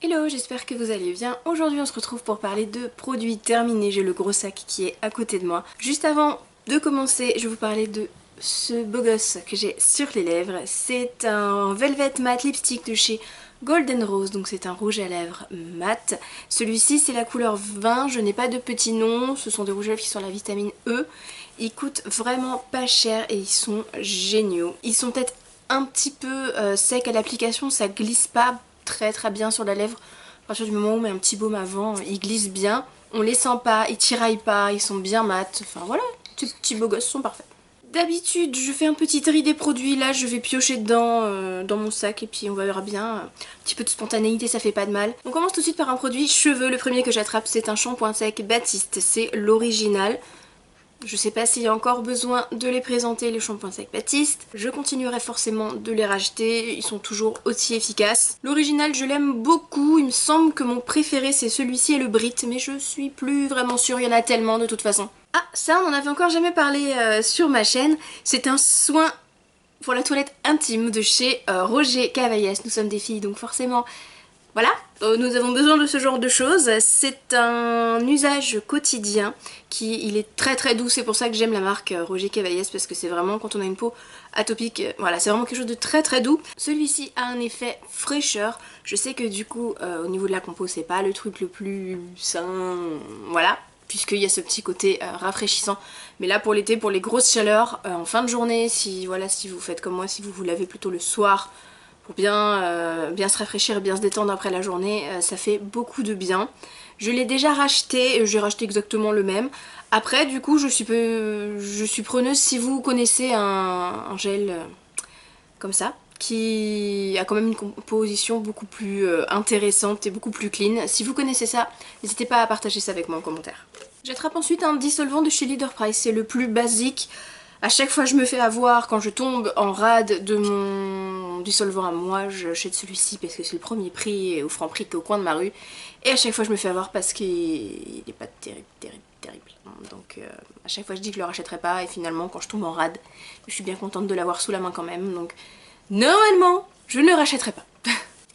Hello, j'espère que vous allez bien. Aujourd'hui on se retrouve pour parler de produits terminés. J'ai le gros sac qui est à côté de moi. Juste avant de commencer, je vais vous parler de ce beau gosse que j'ai sur les lèvres. C'est un Velvet Matte Lipstick de chez Golden Rose, donc c'est un rouge à lèvres mat. Celui-ci c'est la couleur 20, je n'ai pas de petit nom, ce sont des rouges à lèvres qui sont la vitamine E. Ils coûtent vraiment pas cher et ils sont géniaux. Ils sont peut-être un petit peu secs à l'application, ça glisse pas très bien sur la lèvre. À partir du moment où on met un petit baume avant, ils glissent bien. On les sent pas, ils tiraillent pas, ils sont bien mat. Enfin voilà, ces petits beaux gosses sont parfaits. D'habitude, je fais un petit tri des produits. Là, je vais piocher dedans dans mon sac et puis on verra bien. Un petit peu de spontanéité, ça fait pas de mal. On commence tout de suite par un produit cheveux. Le premier que j'attrape, c'est un shampoing sec Baptiste. C'est l'original. Je sais pas s'il y a encore besoin de les présenter, les shampoings secs Baptiste. Je continuerai forcément de les racheter, ils sont toujours aussi efficaces. L'original, je l'aime beaucoup, il me semble que mon préféré c'est celui-ci et le Brit, mais je suis plus vraiment sûre, il y en a tellement de toute façon. Ah, ça on en avait encore jamais parlé sur ma chaîne, c'est un soin pour la toilette intime de chez Roger Cavaillès. Nous sommes des filles donc forcément... Voilà, nous avons besoin de ce genre de choses. C'est un usage quotidien il est très doux. C'est pour ça que j'aime la marque Roger Cavaillès, parce que c'est vraiment quand on a une peau atopique, voilà, c'est vraiment quelque chose de très doux. Celui-ci a un effet fraîcheur. Je sais que du coup au niveau de la compo c'est pas le truc le plus sain, voilà, puisqu'il y a ce petit côté rafraîchissant. Mais là pour l'été, pour les grosses chaleurs, en fin de journée, si vous faites comme moi, si vous vous lavez plutôt le soir, pour bien se rafraîchir et bien se détendre après la journée, ça fait beaucoup de bien. Je l'ai déjà racheté, j'ai racheté exactement le même. Après du coup je suis preneuse si vous connaissez un gel comme ça, qui a quand même une composition beaucoup plus intéressante et beaucoup plus clean. Si vous connaissez ça, n'hésitez pas à partager ça avec moi en commentaire. J'attrape ensuite un dissolvant de chez Leader Price, c'est le plus basique. À chaque fois je me fais avoir quand je tombe en rade de mon dissolvant à moi, j'achète celui-ci parce que c'est le premier prix au Franprix qui est au coin de ma rue. Et à chaque fois je me fais avoir parce qu'il n'est pas terrible. Donc à chaque fois je dis que je le rachèterai pas et finalement quand je tombe en rade, je suis bien contente de l'avoir sous la main quand même. Donc normalement je ne le rachèterai pas.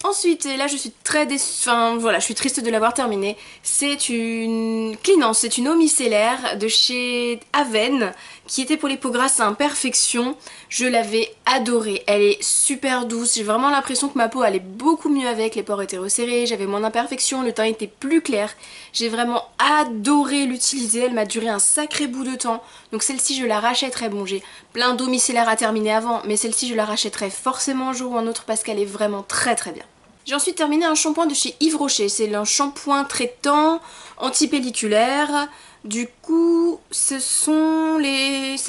Ensuite, et là je suis très déçue, enfin voilà, je suis triste de l'avoir terminée. C'est une Cleanance, c'est une eau micellaire de chez Aven qui était pour les peaux grasses à imperfection. Je l'avais adorée, elle est super douce, j'ai vraiment l'impression que ma peau allait beaucoup mieux avec, les pores étaient resserrés, j'avais moins d'imperfections, le teint était plus clair. J'ai vraiment adoré l'utiliser, elle m'a duré un sacré bout de temps. Donc celle-ci je la rachèterai, bon j'ai plein d'eau micellaire à terminer avant, mais celle-ci je la rachèterai forcément un jour ou un autre parce qu'elle est vraiment très bien. J'ai ensuite terminé un shampoing de chez Yves Rocher, c'est un shampoing traitant, antipelliculaire. Du coup, c'est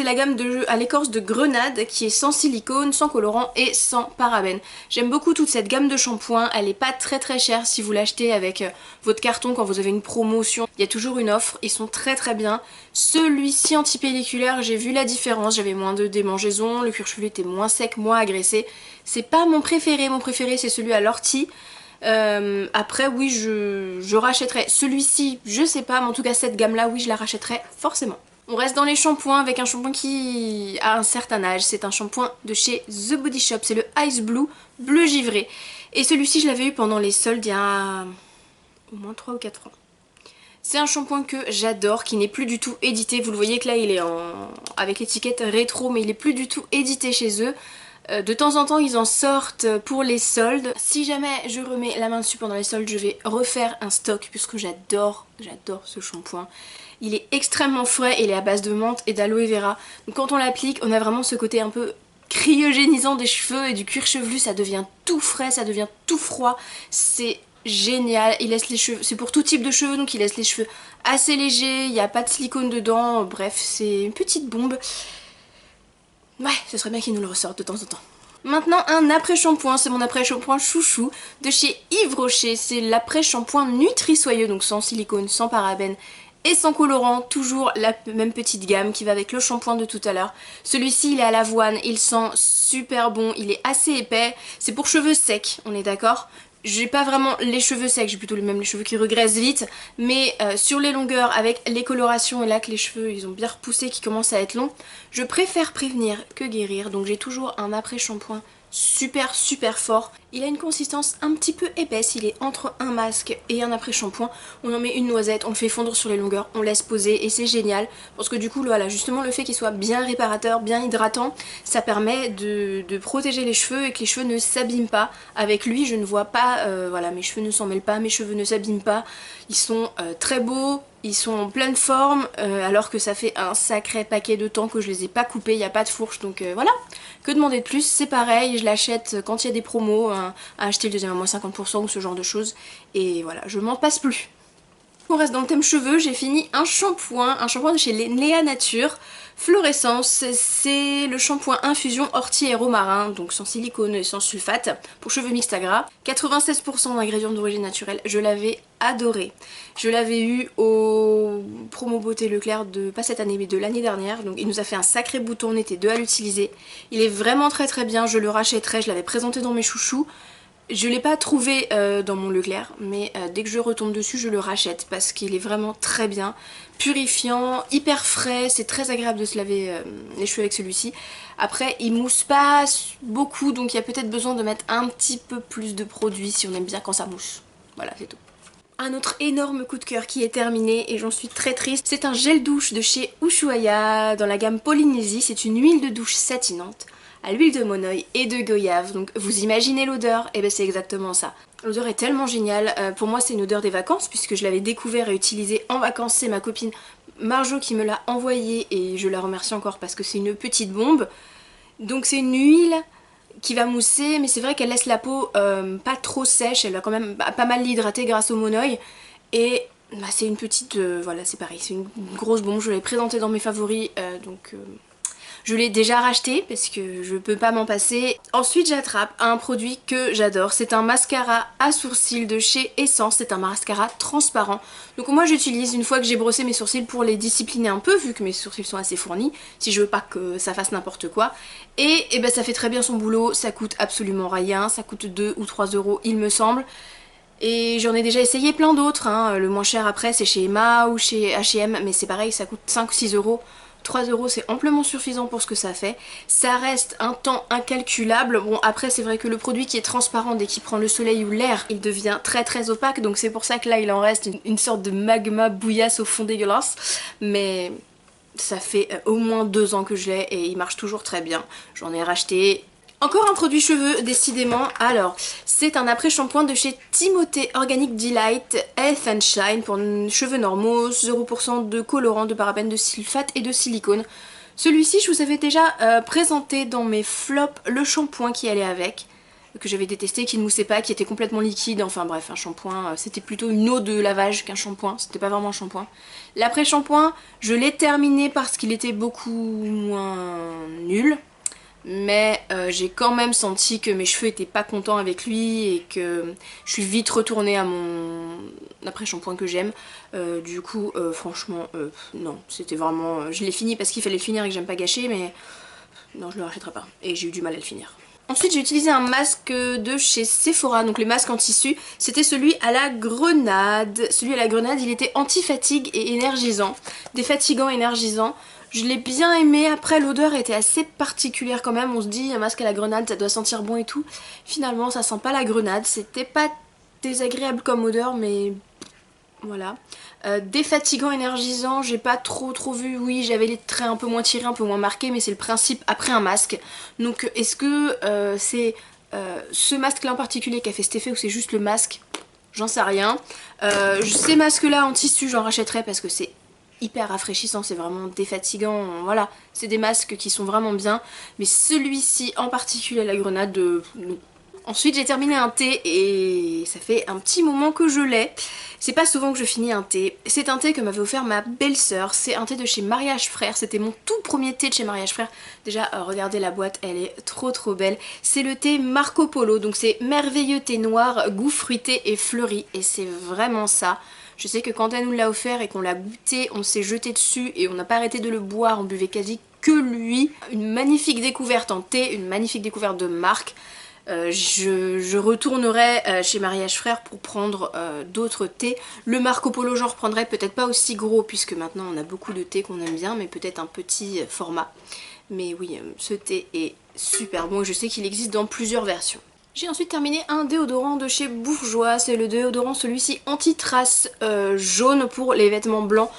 la gamme à l'écorce de grenade qui est sans silicone, sans colorant et sans parabènes. J'aime beaucoup toute cette gamme de shampoings, elle est pas très chère si vous l'achetez avec votre carton quand vous avez une promotion. Il y a toujours une offre, ils sont très bien. Celui-ci antipelliculaire, j'ai vu la différence, j'avais moins de démangeaisons, le cuir chevelu était moins sec, moins agressé. C'est pas mon préféré c'est celui à l'ortie. Après oui je rachèterai celui-ci, je sais pas, mais en tout cas cette gamme là oui je la rachèterai forcément. On reste dans les shampoings avec un shampoing qui a un certain âge, c'est un shampoing de chez The Body Shop, c'est le Ice Blue bleu givré. Et celui-ci je l'avais eu pendant les soldes il y a au moins 3 ou 4 ans. C'est un shampoing que j'adore, qui n'est plus du tout édité, vous le voyez que là il est avec l'étiquette rétro mais il est plus du tout édité chez eux. De temps en temps ils en sortent pour les soldes. Si jamais je remets la main dessus pendant les soldes, je vais refaire un stock puisque j'adore ce shampoing. Il est extrêmement frais, il est à base de menthe et d'aloe vera. Donc quand on l'applique, on a vraiment ce côté un peu cryogénisant des cheveux et du cuir chevelu, ça devient tout frais, ça devient tout froid. C'est génial, il laisse les cheveux, c'est pour tout type de cheveux donc il laisse les cheveux assez légers, il n'y a pas de silicone dedans, bref c'est une petite bombe. Ouais, ce serait bien qu'ils nous le ressortent de temps en temps. Maintenant un après-shampoing, c'est mon après-shampoing chouchou de chez Yves Rocher. C'est l'après-shampoing Nutri-Soyeux, donc sans silicone, sans parabènes et sans colorant. Toujours la même petite gamme qui va avec le shampoing de tout à l'heure. Celui-ci il est à l'avoine, il sent super bon, il est assez épais. C'est pour cheveux secs, on est d'accord? J'ai pas vraiment les cheveux secs, j'ai plutôt les cheveux qui regraissent vite, mais sur les longueurs avec les colorations et là que les cheveux ils ont bien repoussé, qui commencent à être longs, je préfère prévenir que guérir, donc j'ai toujours un après-shampoing super super fort. Il a une consistance un petit peu épaisse, il est entre un masque et un après-shampoing. On en met une noisette, on le fait fondre sur les longueurs, on laisse poser et c'est génial. Parce que du coup voilà, justement le fait qu'il soit bien réparateur, bien hydratant, ça permet de protéger les cheveux et que les cheveux ne s'abîment pas. Avec lui je ne vois pas, voilà, mes cheveux ne s'en mêlent pas, mes cheveux ne s'abîment pas. Ils sont très beaux. Ils sont en pleine forme alors que ça fait un sacré paquet de temps que je les ai pas coupés, il n'y a pas de fourche donc voilà. Que demander de plus, c'est pareil, je l'achète quand il y a des promos, à acheter le deuxième à moins 50% ou ce genre de choses. Et voilà, je m'en passe plus. On reste dans le thème cheveux, j'ai fini un shampoing de chez Léa Nature. Fluorescence, c'est le shampoing infusion ortie et romarin, donc sans silicone et sans sulfate, pour cheveux mixtes à gras. 96% d'ingrédients d'origine naturelle, je l'avais adoré. Je l'avais eu au promo beauté Leclerc de, pas cette année mais de l'année dernière, donc il nous a fait un sacré bouton, on était deux à l'utiliser. Il est vraiment très très bien, je le rachèterai, je l'avais présenté dans mes chouchous. Je l'ai pas trouvé dans mon Leclerc, mais dès que je retombe dessus, je le rachète parce qu'il est vraiment très bien, purifiant, hyper frais, c'est très agréable de se laver les cheveux avec celui-ci. Après, il mousse pas beaucoup, donc il y a peut-être besoin de mettre un petit peu plus de produit si on aime bien quand ça mousse. Voilà, c'est tout. Un autre énorme coup de cœur qui est terminé et j'en suis très triste, c'est un gel douche de chez Ushuaïa dans la gamme Polynésie, c'est une huile de douche satinante à l'huile de monoï et de goyave, donc vous imaginez l'odeur, et ben c'est exactement ça. L'odeur est tellement géniale, pour moi c'est une odeur des vacances puisque je l'avais découvert et utilisé en vacances, c'est ma copine Marjo qui me l'a envoyé et je la remercie encore parce que c'est une petite bombe. Donc c'est une huile qui va mousser, mais c'est vrai qu'elle laisse la peau pas trop sèche, elle va quand même pas mal l'hydrater grâce au monoï. Et bah, c'est une petite, voilà c'est pareil, c'est une grosse bombe, je l'ai présentée dans mes favoris, je l'ai déjà racheté parce que je peux pas m'en passer. Ensuite j'attrape un produit que j'adore, c'est un mascara à sourcils de chez Essence, c'est un mascara transparent. Donc moi j'utilise une fois que j'ai brossé mes sourcils pour les discipliner un peu vu que mes sourcils sont assez fournis, si je veux pas que ça fasse n'importe quoi. Et ben ça fait très bien son boulot, ça coûte absolument rien, ça coûte 2 ou 3 euros il me semble. Et j'en ai déjà essayé plein d'autres, hein. Le moins cher après c'est chez Emma ou chez H&M, mais c'est pareil, ça coûte 5 ou 6 euros. 3 euros c'est amplement suffisant pour ce que ça fait. Ça reste un temps incalculable. Bon après c'est vrai que le produit qui est transparent dès qu'il prend le soleil ou l'air, il devient très très opaque. Donc c'est pour ça que là il en reste une sorte de magma bouillasse au fond dégueulasse. Mais ça fait au moins 2 ans que je l'ai et il marche toujours très bien. J'en ai racheté. Encore un produit cheveux, décidément. Alors, c'est un après-shampoing de chez Timothée Organic Delight Health and Shine pour cheveux normaux, 0% de colorant, de parabènes, de sulfate et de silicone. Celui-ci, je vous avais déjà présenté dans mes flops le shampoing qui allait avec, que j'avais détesté, qui ne moussait pas, qui était complètement liquide, enfin bref, un shampoing, c'était plutôt une eau de lavage qu'un shampoing, c'était pas vraiment un shampoing. L'après-shampoing, je l'ai terminé parce qu'il était beaucoup moins nul. Mais j'ai quand même senti que mes cheveux étaient pas contents avec lui et que je suis vite retournée à mon après-shampoing que j'aime. Du coup, franchement, non, c'était vraiment... je l'ai fini parce qu'il fallait le finir et que j'aime pas gâcher, mais non, je le rachèterai pas. Et j'ai eu du mal à le finir. Ensuite j'ai utilisé un masque de chez Sephora, donc les masques en tissu, c'était celui à la grenade. Celui à la grenade il était anti-fatigue et énergisant, défatigant énergisant. Je l'ai bien aimé, après l'odeur était assez particulière quand même, on se dit un masque à la grenade ça doit sentir bon et tout. Finalement ça sent pas la grenade, c'était pas désagréable comme odeur mais voilà. Défatigant, énergisant, j'ai pas trop vu, oui j'avais les traits un peu moins tirés, un peu moins marqués, mais c'est le principe après un masque. Donc est-ce que c'est ce masque là en particulier qui a fait cet effet ou c'est juste le masque? J'en sais rien. Ces masques là en tissu j'en rachèterai parce que c'est hyper rafraîchissant, c'est vraiment défatigant, voilà. C'est des masques qui sont vraiment bien, mais celui-ci en particulier la grenade, non. Ensuite j'ai terminé un thé et ça fait un petit moment que je l'ai. C'est pas souvent que je finis un thé. C'est un thé que m'avait offert ma belle-sœur. C'est un thé de chez Mariage Frères. C'était mon tout premier thé de chez Mariage Frères. Déjà regardez la boîte, elle est trop belle. C'est le thé Marco Polo. Donc c'est merveilleux thé noir, goût fruité et fleuri. Et c'est vraiment ça. Je sais que quand elle nous l'a offert et qu'on l'a goûté, on s'est jeté dessus et on n'a pas arrêté de le boire. On buvait quasi que lui. Une magnifique découverte en thé, une magnifique découverte de marque. Je retournerai chez Mariage Frères pour prendre d'autres thés. Le Marco Polo j'en reprendrai, peut-être pas aussi gros puisque maintenant on a beaucoup de thés qu'on aime bien, mais peut-être un petit format. Mais oui, ce thé est super bon et je sais qu'il existe dans plusieurs versions. J'ai ensuite terminé un déodorant de chez Bourjois, c'est le déodorant celui-ci anti-trace jaune pour les vêtements blancs.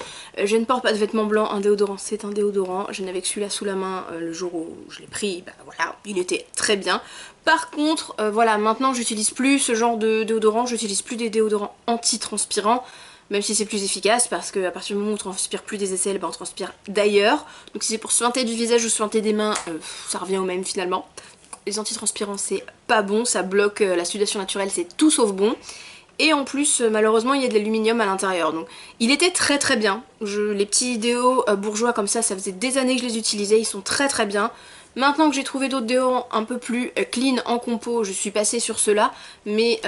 Je ne porte pas de vêtements blancs, un déodorant c'est un déodorant, je n'avais que celui-là sous la main le jour où je l'ai pris, bah voilà, il était très bien. Par contre, voilà, maintenant j'utilise plus ce genre de déodorant, j'utilise plus des déodorants anti-transpirants, même si c'est plus efficace parce qu'à partir du moment où on transpire plus des aisselles, bah on transpire d'ailleurs. Donc si c'est pour sointer du visage ou sointer des mains, ça revient au même finalement. Les antitranspirants c'est pas bon, ça bloque la sudation naturelle, c'est tout sauf bon. Et en plus malheureusement il y a de l'aluminium à l'intérieur, donc il était très très bien. Les petits déos Bourjois comme ça faisait des années que je les utilisais, ils sont très très bien. Maintenant que j'ai trouvé d'autres déodorants un peu plus clean en compo, je suis passée sur ceux-là, mais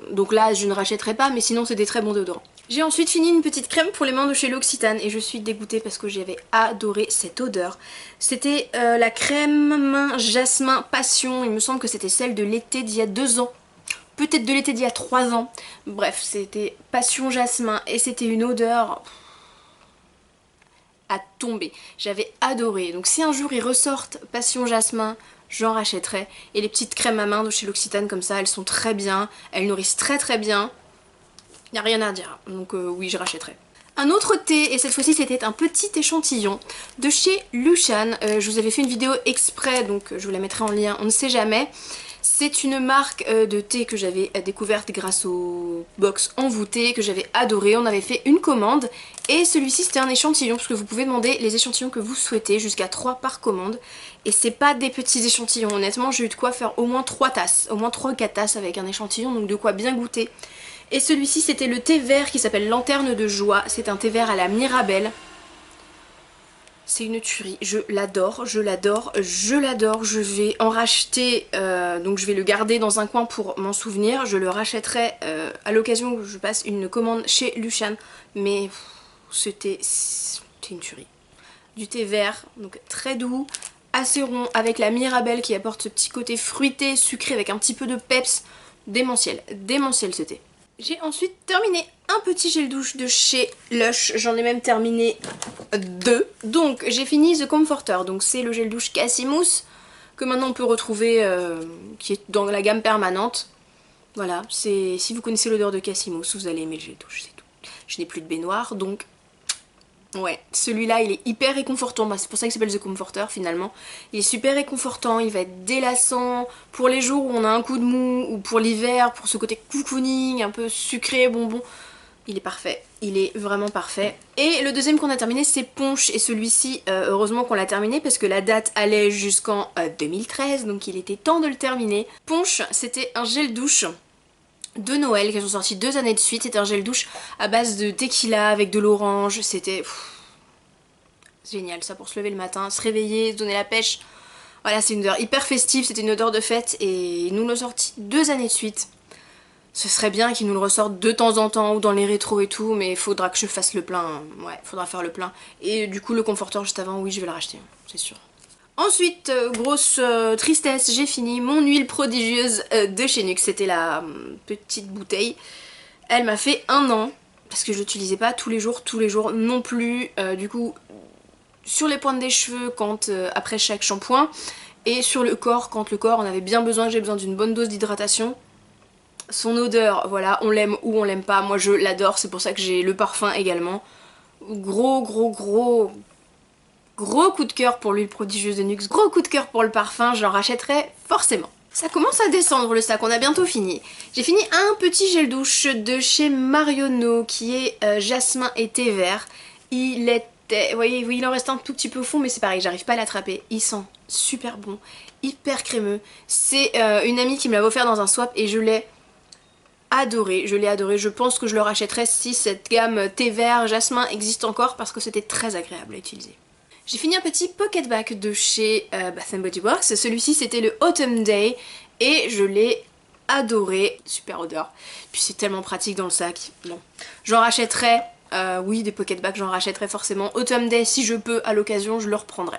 donc là je ne rachèterai pas, mais sinon c'est des très bons déodorants. J'ai ensuite fini une petite crème pour les mains de chez L'Occitane et je suis dégoûtée parce que j'avais adoré cette odeur. C'était la crème main jasmin passion, il me semble que c'était celle de l'été d'il y a 2 ans. Peut-être de l'été d'il y a 3 ans. Bref, c'était passion jasmin et c'était une odeur à tomber. J'avais adoré. Donc si un jour ils ressortent passion jasmin, j'en rachèterai. Et les petites crèmes à main de chez L'Occitane comme ça, elles sont très bien. Elles nourrissent très très bien. Il n'y a rien à dire, donc oui je rachèterai. Un autre thé, et cette fois-ci c'était un petit échantillon de chez Lushan. Je vous avais fait une vidéo exprès, donc je vous la mettrai en lien, on ne sait jamais. C'est une marque de thé que j'avais découverte grâce au box envoûté, que j'avais adoré. On avait fait une commande, et celui-ci c'était un échantillon, parce que vous pouvez demander les échantillons que vous souhaitez, jusqu'à 3 par commande. Et c'est pas des petits échantillons, honnêtement j'ai eu de quoi faire au moins 3 tasses, au moins 3 ou 4 tasses avec un échantillon, donc de quoi bien goûter. Et celui-ci c'était le thé vert qui s'appelle Lanterne de joie, c'est un thé vert à la Mirabelle. C'est une tuerie, je l'adore, je l'adore, je l'adore, je vais en racheter, donc je vais le garder dans un coin pour m'en souvenir, je le rachèterai à l'occasion où je passe une commande chez Lushan, mais c'était une tuerie. Du thé vert, donc très doux, assez rond, avec la Mirabelle qui apporte ce petit côté fruité, sucré avec un petit peu de peps, démentiel, démentiel ce thé. J'ai ensuite terminé un petit gel douche de chez Lush, j'en ai même terminé 2. Donc j'ai fini The Comforter, donc c'est le gel douche Cassimousse que maintenant on peut retrouver, qui est dans la gamme permanente. Voilà, si vous connaissez l'odeur de Cassimousse, vous allez aimer le gel douche, c'est tout. Je n'ai plus de baignoire, donc ouais, celui-là il est hyper réconfortant, bah, c'est pour ça qu'il s'appelle The Comforter finalement. Il est super réconfortant, il va être délassant pour les jours où on a un coup de mou, ou pour l'hiver, pour ce côté cocooning, un peu sucré, bonbon. Il est parfait, il est vraiment parfait. Et le deuxième qu'on a terminé c'est Ponche, et celui-ci heureusement qu'on l'a terminé parce que la date allait jusqu'en 2013, donc il était temps de le terminer. Ponche c'était un gel douche de Noël qui sont sortis 2 années de suite, c'était un gel douche à base de tequila avec de l'orange, c'était génial ça pour se lever le matin, se réveiller, se donner la pêche. Voilà, c'est une odeur hyper festive, c'était une odeur de fête et ils nous l'ont sorti 2 années de suite. Ce serait bien qu'ils nous le ressortent de temps en temps ou dans les rétros et tout, mais il faudra que je fasse le plein, ouais, faudra faire le plein. Et du coup le conforteur juste avant, oui je vais le racheter, c'est sûr. Ensuite, grosse tristesse, j'ai fini mon huile prodigieuse de chez NYX, c'était la petite bouteille. Elle m'a fait 1 an, parce que je l'utilisais pas tous les jours non plus. Du coup, sur les pointes des cheveux quand après chaque shampoing, et sur le corps quand le corps on avait bien besoin, que j'ai besoin d'une bonne dose d'hydratation. Son odeur, voilà, on l'aime ou on l'aime pas, moi je l'adore, c'est pour ça que j'ai le parfum également. Gros coup de cœur pour l'huile prodigieuse de NYX, gros coup de cœur pour le parfum, je l'en rachèterai forcément. Ça commence à descendre le sac, on a bientôt fini. J'ai fini un petit gel douche de chez Marionneau qui est jasmin et thé vert. Il était, vous voyez, oui, il en reste un tout petit peu au fond mais c'est pareil, j'arrive pas à l'attraper. Il sent super bon, hyper crémeux. C'est une amie qui me l'avait offert dans un swap et je l'ai adoré, je pense que je le rachèterai si cette gamme thé vert jasmin existe encore parce que c'était très agréable à utiliser. J'ai fini un petit pocket bag de chez Bath Body Works, celui-ci c'était le Autumn Day et je l'ai adoré, super odeur, puis c'est tellement pratique dans le sac, bon. J'en rachèterai, oui des pocket bags j'en rachèterai forcément, Autumn Day si je peux à l'occasion je le reprendrai.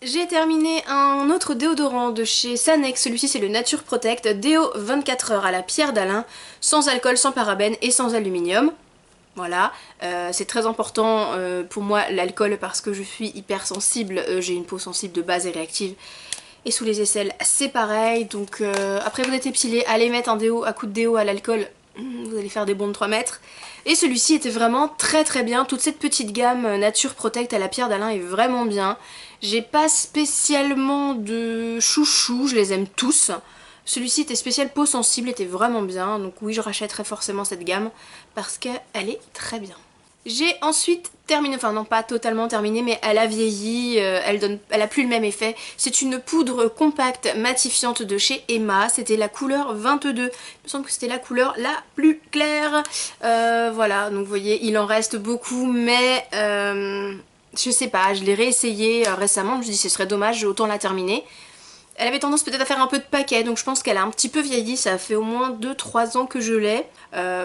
J'ai terminé un autre déodorant de chez Sanex, celui-ci c'est le Nature Protect, déo 24 heures à la pierre d'Alain, sans alcool, sans parabènes et sans aluminium. Voilà, c'est très important pour moi l'alcool parce que je suis hypersensible, j'ai une peau sensible de base et réactive. Et sous les aisselles c'est pareil, donc après vous êtes épilé, allez mettre un déo, un coup de déo à l'alcool, vous allez faire des bonds de 3 mètres. Et celui-ci était vraiment très très bien, toute cette petite gamme Nature Protect à la pierre d'Alain est vraiment bien. J'ai pas spécialement de chouchou, je les aime tous. Celui-ci était spécial peau sensible, était vraiment bien, donc oui je rachèterai forcément cette gamme parce qu'elle est très bien. J'ai ensuite terminé, enfin non pas totalement terminé, mais elle a vieilli, elle a plus le même effet. C'est une poudre compacte matifiante de chez Emma, c'était la couleur 22. Il me semble que c'était la couleur la plus claire. Voilà, donc vous voyez, il en reste beaucoup, mais je sais pas, je l'ai réessayé récemment, je me suis dit ce serait dommage, autant la terminer. Elle avait tendance peut-être à faire un peu de paquet, donc je pense qu'elle a un petit peu vieilli, ça fait au moins 2-3 ans que je l'ai.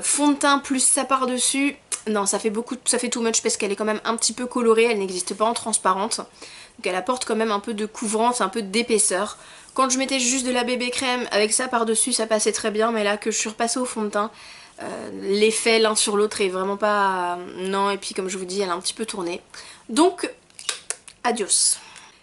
Fond de teint plus ça par-dessus, non ça fait beaucoup, ça fait too much parce qu'elle est quand même un petit peu colorée, elle n'existe pas en transparente. Donc elle apporte quand même un peu de couvrance, un peu d'épaisseur. Quand je mettais juste de la bébé crème avec ça par-dessus ça passait très bien, mais là que je suis repassée au fond de teint, l'effet l'un sur l'autre est vraiment pas... non, et puis comme je vous dis elle a un petit peu tourné. Donc, adios.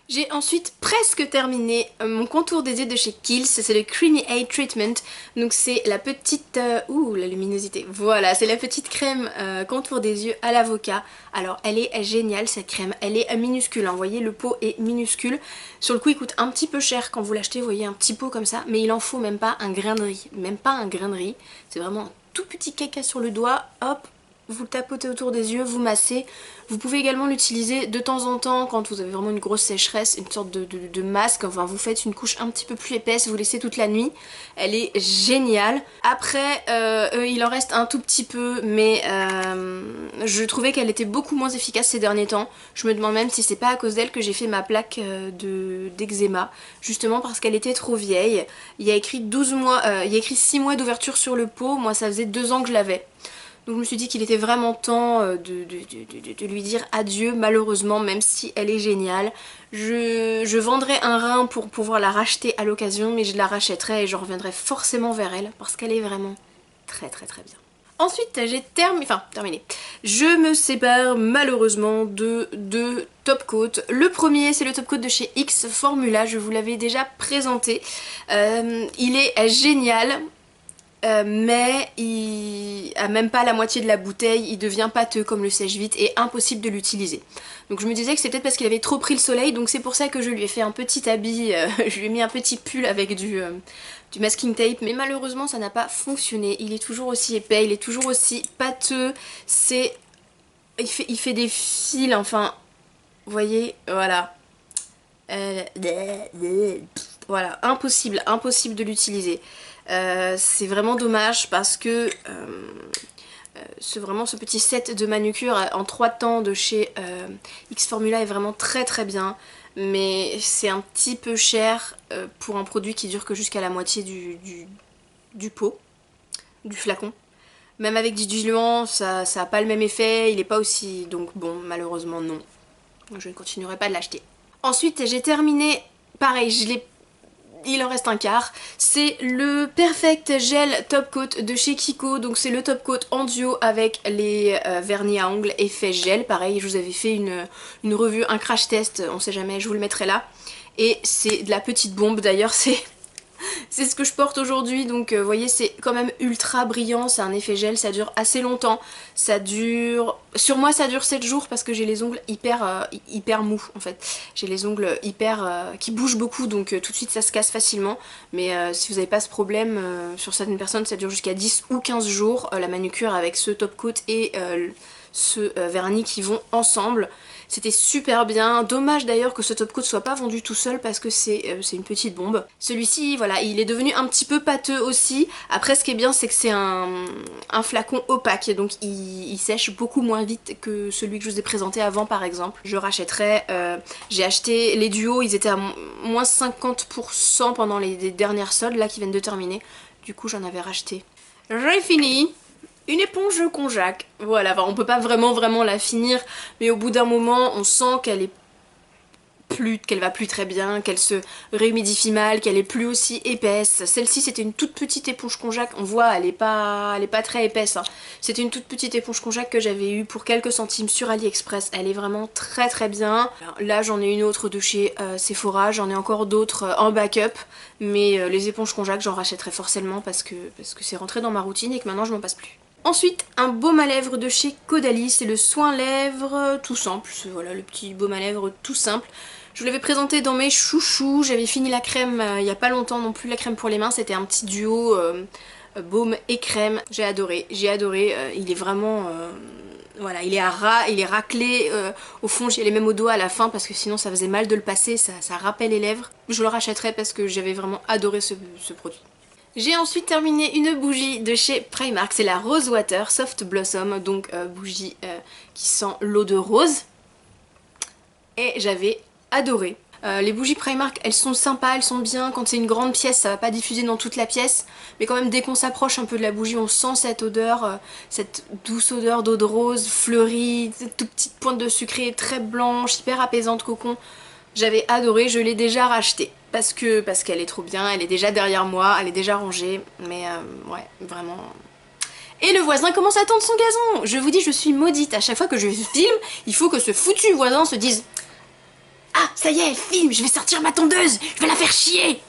J'ai ensuite presque terminé mon contour des yeux de chez Kiehl's, c'est le Creamy Eye Treatment, donc c'est la petite... ouh, la luminosité, voilà, c'est la petite crème contour des yeux à l'avocat. Alors elle est géniale cette crème, elle est minuscule, hein. Vous voyez le pot est minuscule, sur le coup il coûte un petit peu cher quand vous l'achetez, vous voyez un petit pot comme ça, mais il en faut même pas un grain de riz, même pas un grain de riz, c'est vraiment un tout petit caca sur le doigt, hop, vous le tapotez autour des yeux, vous massez. Vous pouvez également l'utiliser de temps en temps quand vous avez vraiment une grosse sécheresse, une sorte de masque, enfin vous faites une couche un petit peu plus épaisse, vous laissez toute la nuit. Elle est géniale. Après, il en reste un tout petit peu, mais je trouvais qu'elle était beaucoup moins efficace ces derniers temps. Je me demande même si c'est pas à cause d'elle que j'ai fait ma plaque d'eczéma, justement parce qu'elle était trop vieille. Il y a écrit 12 mois, il y a écrit 6 mois d'ouverture sur le pot, moi ça faisait 2 ans que je l'avais. Donc je me suis dit qu'il était vraiment temps de lui dire adieu malheureusement, même si elle est géniale. Je vendrai un rein pour pouvoir la racheter à l'occasion, mais je la rachèterai et je reviendrai forcément vers elle parce qu'elle est vraiment très très très bien. Ensuite j'ai terminé. Je me sépare malheureusement de deux top coats. Le premier c'est le top coat de chez X Formula, je vous l'avais déjà présenté. Il est génial. Mais il a même pas la moitié de la bouteille, il devient pâteux comme le sèche-vite et impossible de l'utiliser. Donc je me disais que c'est peut-être parce qu'il avait trop pris le soleil, donc c'est pour ça que je lui ai fait un petit habit, je lui ai mis un petit pull avec du masking tape, mais malheureusement ça n'a pas fonctionné. Il est toujours aussi épais, il est toujours aussi pâteux, il fait des fils, enfin, vous voyez, voilà. Voilà, impossible de l'utiliser. C'est vraiment dommage parce que vraiment ce petit set de manucure en 3 temps de chez X Formula est vraiment très très bien, mais c'est un petit peu cher pour un produit qui dure que jusqu'à la moitié du pot, du flacon. Même avec du diluant ça a pas le même effet, il est pas aussi... donc bon, malheureusement non, je ne continuerai pas de l'acheter. Ensuite j'ai terminé, pareil, il en reste un quart, c'est le Perfect Gel Top Coat de chez Kiko, donc c'est le top coat en duo avec les vernis à ongles effet gel, pareil je vous avais fait une revue, un crash test, on sait jamais, je vous le mettrai là, et c'est de la petite bombe d'ailleurs, c'est ce que je porte aujourd'hui, donc vous voyez c'est quand même ultra brillant, c'est un effet gel, ça dure assez longtemps, ça dure... sur moi ça dure 7 jours parce que j'ai les ongles hyper mous en fait, j'ai les ongles qui bougent beaucoup donc tout de suite ça se casse facilement, mais si vous n'avez pas ce problème, sur certaines personnes ça dure jusqu'à 10 ou 15 jours, la manucure avec ce top coat et ce vernis qui vont ensemble. C'était super bien, dommage d'ailleurs que ce top coat soit pas vendu tout seul parce que c'est une petite bombe. Celui-ci, voilà, il est devenu un petit peu pâteux aussi. Après ce qui est bien c'est que c'est un flacon opaque, donc il sèche beaucoup moins vite que celui que je vous ai présenté avant par exemple. Je rachèterai, j'ai acheté les duos, ils étaient à moins 50% pendant les dernières soldes là qui viennent de terminer. Du coup j'en avais racheté. J'ai fini. Une éponge Conjac, voilà, enfin, on peut pas vraiment la finir, mais au bout d'un moment on sent qu'elle est qu'elle va plus très bien, qu'elle se réhumidifie mal, qu'elle est plus aussi épaisse. Celle-ci c'était une toute petite éponge konjac, on voit elle est pas très épaisse, hein. C'était une toute petite éponge konjac que j'avais eue pour quelques centimes sur AliExpress, elle est vraiment très très bien. Alors, là j'en ai une autre de chez Sephora, j'en ai encore d'autres en backup, mais les éponges konjac j'en rachèterai forcément parce que c'est rentré dans ma routine et que maintenant je m'en passe plus. Ensuite, un baume à lèvres de chez Caudalie, c'est le soin lèvres tout simple, voilà le petit baume à lèvres tout simple. Je vous l'avais présenté dans mes chouchous, j'avais fini la crème il n'y a pas longtemps non plus, la crème pour les mains, c'était un petit duo baume et crème, j'ai adoré, il est vraiment... voilà, il est raclé au fond, j'y allais même au doigt à la fin parce que sinon ça faisait mal de le passer, ça râpait les lèvres. Je le rachèterai parce que j'avais vraiment adoré ce produit. J'ai ensuite terminé une bougie de chez Primark, c'est la Rose Water Soft Blossom, donc bougie qui sent l'eau de rose. Et j'avais adoré. Les bougies Primark, elles sont sympas, elles sont bien, quand c'est une grande pièce ça va pas diffuser dans toute la pièce, mais quand même dès qu'on s'approche un peu de la bougie on sent cette odeur, cette douce odeur d'eau de rose fleurie, cette toute petite pointe de sucré très blanche, hyper apaisante cocon. J'avais adoré, je l'ai déjà rachetée parce qu'elle est trop bien, elle est déjà derrière moi, elle est déjà rangée, mais ouais, vraiment... Et le voisin commence à tondre son gazon. Je vous dis, je suis maudite, à chaque fois que je filme, il faut que ce foutu voisin se dise « Ah, ça y est, elle filme, je vais sortir ma tondeuse, je vais la faire chier !»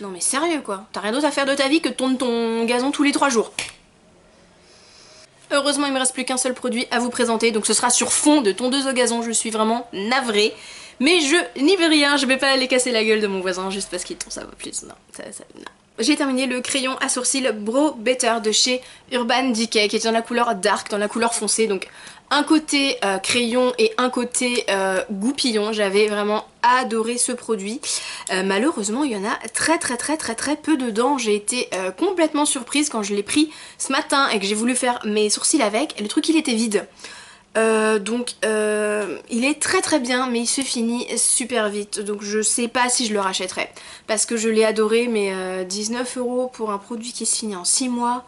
Non mais sérieux quoi, t'as rien d'autre à faire de ta vie que de tondre ton gazon tous les 3 jours. Heureusement il me reste plus qu'un seul produit à vous présenter, donc ce sera sur fond de tondeuse au gazon, je suis vraiment navrée. Mais je n'y vais rien, je vais pas aller casser la gueule de mon voisin juste parce qu'il tombe ça va plus, non, non. J'ai terminé le crayon à sourcils Brow Better de chez Urban Decay qui est dans la couleur dark, dans la couleur foncée, donc un côté crayon et un côté goupillon. J'avais vraiment adoré ce produit. Malheureusement il y en a très peu dedans. J'ai été complètement surprise quand je l'ai pris ce matin et que j'ai voulu faire mes sourcils avec, le truc il était vide. Donc il est très bien mais il se finit super vite, donc je sais pas si je le rachèterai parce que je l'ai adoré, mais 19 € pour un produit qui se finit en 6 mois,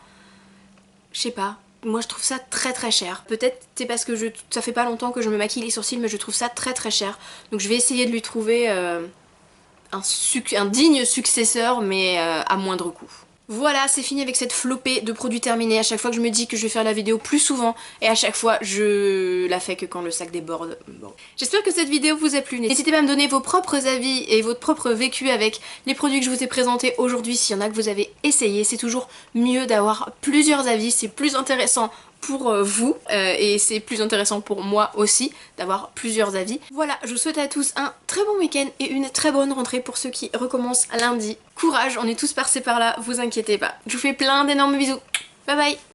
je sais pas, moi je trouve ça très cher. Peut-être c'est parce que ça fait pas longtemps que je me maquille les sourcils, mais je trouve ça très cher, donc je vais essayer de lui trouver un digne successeur mais à moindre coût. Voilà, c'est fini avec cette flopée de produits terminés. À chaque fois que je me dis que je vais faire la vidéo plus souvent, et à chaque fois je la fais que quand le sac déborde. Bon. J'espère que cette vidéo vous a plu. N'hésitez pas à me donner vos propres avis et votre propre vécu avec les produits que je vous ai présentés aujourd'hui. S'il y en a que vous avez essayé, c'est toujours mieux d'avoir plusieurs avis, c'est plus intéressant pour vous et c'est plus intéressant pour moi aussi d'avoir plusieurs avis. Voilà, je vous souhaite à tous un très bon week-end et une très bonne rentrée pour ceux qui recommencent lundi. Courage, on est tous passés par là, vous inquiétez pas. Je vous fais plein d'énormes bisous. Bye bye.